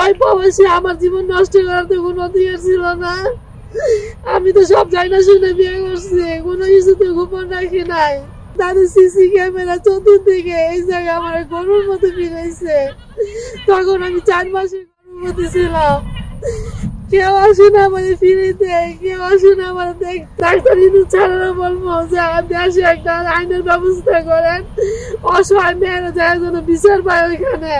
ওই প্রবাসী আমার জীবন নষ্ট করার তো কোনো অধিকার ছিল না। আমি তো সব যাই না শুনে বিয়ে করছি, কোনো কিছু তো গোপন রাখি নাই। তাদের সিসি ক্যামেরা চতুর্দিকে এই জায়গায় আমার গরুর মতো ফিরেছে। তখন আমি 4 মাসের গর্ভবতী ছিলাম। কেউ আসে না মানে ফিরিতে, কেউ আসে না মানে ডাক্তার ছাড়ানো বলবো যে দেশে একটা আইনের ব্যবস্থা করেন, অসহায় মেয়েরা যায় যেন বিচার পায় ওইখানে।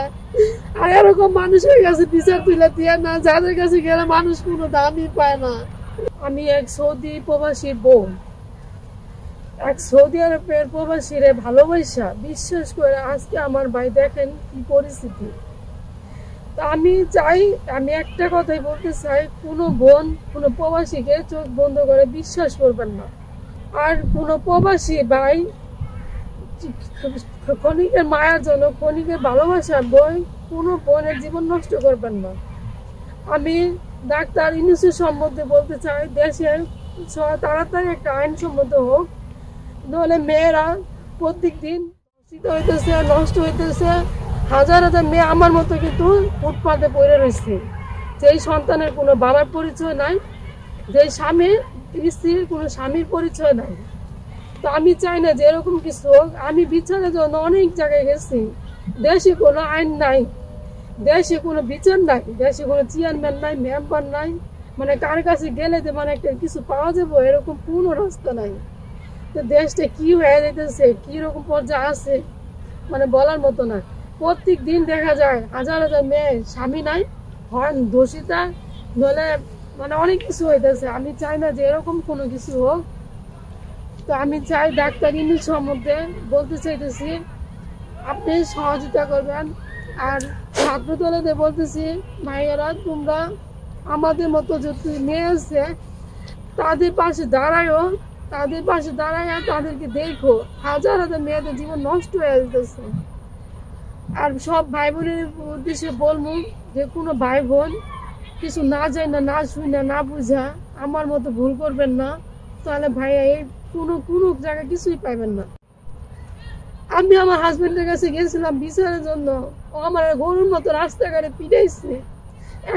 আর এরকম মানুষের কাছে বিচার তুলে দিয়ে না, যাদের কাছে গেলে মানুষ কোনো দামই পায় না। আমি এক সৌদি প্রবাসীর বোন, এক সৌদি আরবের প্রবাসীরে ভালোবাসা বিশ্বাস করে আজকে আমার ভাই দেখেন কি পরিস্থিতি। আমি চাই, আমি একটা কথাই বলতে চাই, কোনো বোন কোনো প্রবাসীকে চোখ বন্ধ করে বিশ্বাস করবেন না। আর কোনো প্রবাসী ভাই ক্ষণিকের মায়ার জন্য, ক্ষণিকের ভালোবাসার বই কোনো বোনের জীবন নষ্ট করবেন না। আমি ডাক্তার ইউনূসের সম্বন্ধে বলতে চাই, দেশে তাড়াতাড়ি একটা আইনসম্মত হোক, নাহলে মেয়েরা প্রত্যেক দিন হইতেছে, নষ্ট হইতেছে। হাজার হাজার মেয়ে আমার মতো কিন্তু ফুটপাতে পড়ে রয়েছে, যেই সন্তানের কোনো বাবার পরিচয় নাই, যেই স্বামীর স্ত্রীর কোনো স্বামীর পরিচয় নাই। তো আমি চাই না যে এরকম কিছু হোক। আমি বিচারের জন্য অনেক জায়গায় গেছি, দেশে কোনো আইন নাই, দেশে কোনো বিচার নাই, দেশে কোনো চেয়ারম্যান নাই, মেম্বার নাই, মানে কার কাছে গেলে যে মানে একটা কিছু পাওয়া যাবো এরকম কোনো রাস্তা নাই। তো দেশটা কি হয়ে যেতেছে, কি রকম পর্যায়ে আছে মানে বলার মতো না। প্রত্যেক দিন দেখা যায় হাজার হাজার মেয়ে স্বামী নাই, হয় দোষিতা, নইলে মানে অনেক কিছু হইতেছে। আমি চাই না যে এরকম কোনো কিছু হোক। তো আমি চাই ডাক্তার ইউনূস সম্বন্ধে বলতে চাইতেছি, আপনি সহযোগিতা করবেন। আর ছাত্র দলেদের বলতেছি, ভাইয়েরা তোমরা আমাদের মতো যত মেয়ে আছে তাদের পাশে দাঁড়ায়ও, তাদের পাশে দাঁড়ায় তাদেরকে দেখো। হাজার হাজার মেয়েদের জীবন নষ্ট হয়ে যেতেছে। আর সব ভাই বোনের উদ্দেশ্যে বলবো যে কোনো ভাই বোন কিছু না যায় না, না শুই না, না বুঝা আমার মতো ভুল করবেন না, তাহলে ভাইয়া এই কোনো জায়গায় কিছুই পাইবেন না। আমি আমার হাজবেন্ডের কাছে গেছিলাম বিচারের জন্য, ও আমার গরুর মতো রাস্তাঘাটে পিটাইছে,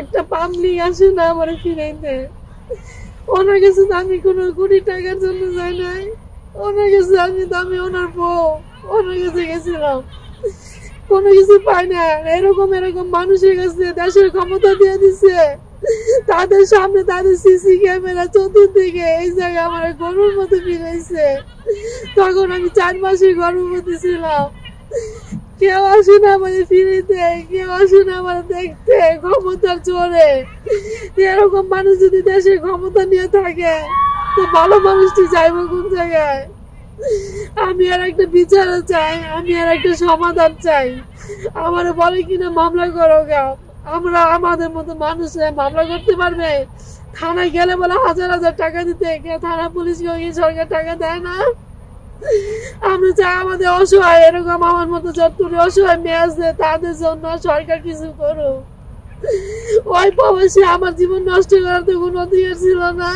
একটা পাবলিক আসে না আমার ফিরাইতে। ওনার কাছে আমি কোনো কোটি টাকার জন্য যাই নাই, ওনার কাছে আমি ওনার বউ, ওনার কাছে গেছিলাম, কোনো কিছু পাই না। এরকম মানুষের কাছে দেশের ক্ষমতা দিয়ে দিছে, তাদের সামনে তাদের সিসি ক্যামেরা চতুর্দিকে এই জায়গায় আমার গরুর মতো ফিরেছে। তখন আমি 4 মাসের গর্ভবতী ছিলাম। কেউ আসে না মানে ফিরিতে, কেউ আসে না মানে দেখতে, ক্ষমতার জোরে। এরকম মানুষ যদি দেশের ক্ষমতা নিয়ে থাকে তো ভালো মানুষটি যাইব কোন জায়গায়? আমি আর একটা বিচার চাই, আমি আর একটা সমাধান চাই। আমার বলে কিনা মামলা করো গা, আমরা আমাদের মতো মানুষ মামলা করতে পারবে? থানায় গেলে বলে হাজার হাজার টাকা দিতে, থানা পুলিশ সরকার টাকা দেয় না। আমরা চাই আমাদের অসহায়, এরকম আমার মতো যত অসহায় মেয়ে আছে তাদের জন্য সরকার কিছু করুক। ওই প্রবাসী আমার জীবন নষ্ট করার তো কোনো অধিকার ছিল না।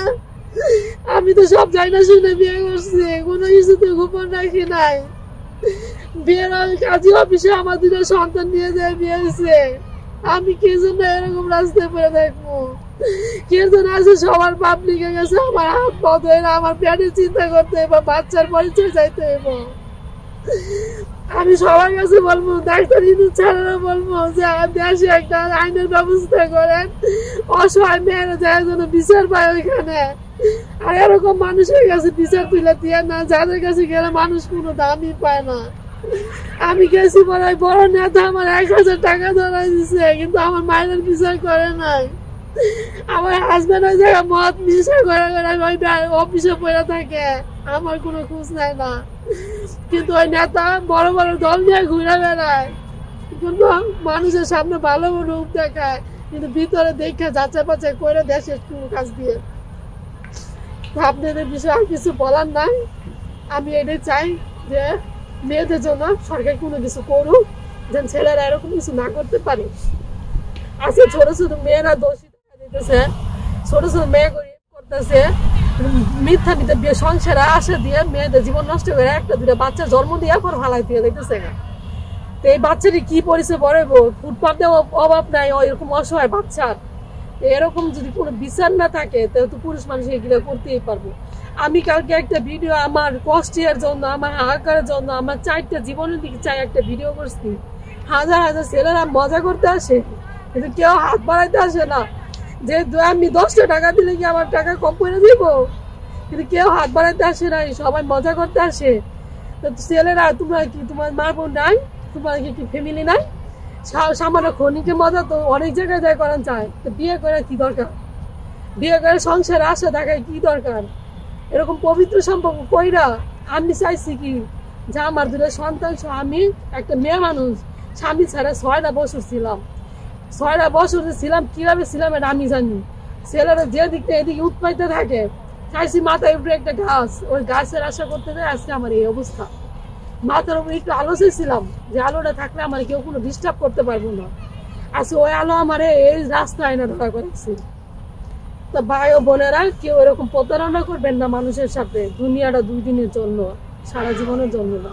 আমি তো সব যাই না শুনে বিয়ে করছি, কোনো কিছু তো গোপন রাখি নাই। বিয়ের কাজী অফিসে আমার 2টা সন্তান নিয়ে যায় বিয়ে হয়েছে। আমি কি জন্য এরকম রাস্তায় পড়ে দেখবো? কে যেন আছে সবার পাবলিকের কাছে আমার হাত পা ধরে আমার পেটের চিন্তা করতে হবে, বাচ্চার পরিচয় চাইতে হবে। আমি সবার কাছে বলবো, ডাক্তার ইউনূস ছাড়ানো বলবো যে দেশে একটা আইনের ব্যবস্থা করেন, অসহায় মেয়েরা যায় যেন বিচার পায় ওইখানে। আর এরকম মানুষের কাছে বিচার তুলে দিয়ে না, যাদের কাছে গেলে মানুষ কোনো দামই পায় না। আমি গেছি বড় নেতা আমার 1000 টাকা ধরাই দিছে, কিন্তু আমার মায়ের বিচার করে নাই। আমার হাজবেন্ড ওই জায়গায় মদ নেশা করে অফিসে পড়ে থাকে, আমার কোনো খোঁজ নাই না। কিন্তু ওই নেতা বড় বড় দল নিয়ে ঘুরে বেড়ায়, কিন্তু মানুষের সামনে ভালো রূপ দেখায়, কিন্তু ভিতরে দেখে যাচাই বাছাই করে দেশের কাজ দিয়ে। আপনাদের বিষয়ে আর কিছু বলার নাই। আমি এটাই চাই যে মেয়েদের জন্য সরকার কোনো কিছু করুক, যেন ছেলেরা এরকম কিছু না করতে পারে। আজকে ছোট ছোট মেয়েরা দোষী দিতেছে, ছোট ছোট মেয়ে করতেছে, মিথ্যা বিয়ে সংসারে আশা দিয়ে মেয়েদের জীবন নষ্ট করে 1-2 বাচ্চা জন্ম দিয়ে পর ভালাই দিয়ে দিতেছে। তো এই বাচ্চাটি কি পরিচয় পড়াবো? ফুটপাতে অভাব নাই এরকম অসহায় বাচ্চার। এরকম যদি কোনো বিচার না থাকে তাহলে তো পুরুষ মানুষ এগুলো করতেই পারবো। আমি কালকে একটা ভিডিও আমার কষ্টের জন্য, আমার হাহাকারের জন্য, আমার 4টা জীবনের দিকে চাই একটা ভিডিও করছি। হাজার হাজার ছেলেরা মজা করতে আসে, কিন্তু কেউ হাত বাড়াইতে আসে না। যে আমি 10টা টাকা দিলে কি আমার টাকা কম করে দিব? কিন্তু কেউ হাত বাড়াইতে আসে না, সবাই মজা করতে আসে। তো ছেলেরা, তোমরা কি তোমার মা বোন নাই? তোমার কি ফ্যামিলি নাই? সামান্য ক্ষণিকের মজা তো অনেক জায়গায় দেয় করান চায়। তো বিয়ে করে কি দরকার? বিয়ে করে সংসারে আশা দেখায় কি দরকার? এরকম পবিত্র সম্পর্ক কইরা আমি চাইছি কি যে আমার 2টা সন্তান সহ আমি একটা মেয়ে মানুষ স্বামী ছাড়া 6টা বছর ছিলাম। 6টা বছর ছিলাম, কিভাবে ছিলাম এটা আমি জানি। ছেলেরা যে দিকটা এদিকে উৎপাইতে থাকে, চাইছি মাথায় উপরে একটা গাছ, ওই গাছের আশা করতে যায় আজকে আমার এই অবস্থা। মাথার উপরে একটু আলো চেয়েছিলাম যে আলোটা থাকলে আমার কেউ কোনো ডিস্টার্ব করতে পারবো না। আজকে ওই আলো আমার এই রাস্তায় না ধরা করেছি। তো ভাই ও বোনেরা, কেউ এরকম প্রতারণা করবেন না মানুষের সাথে। দুনিয়াটা 2 দিনের জন্য, সারা জীবনের জন্য না।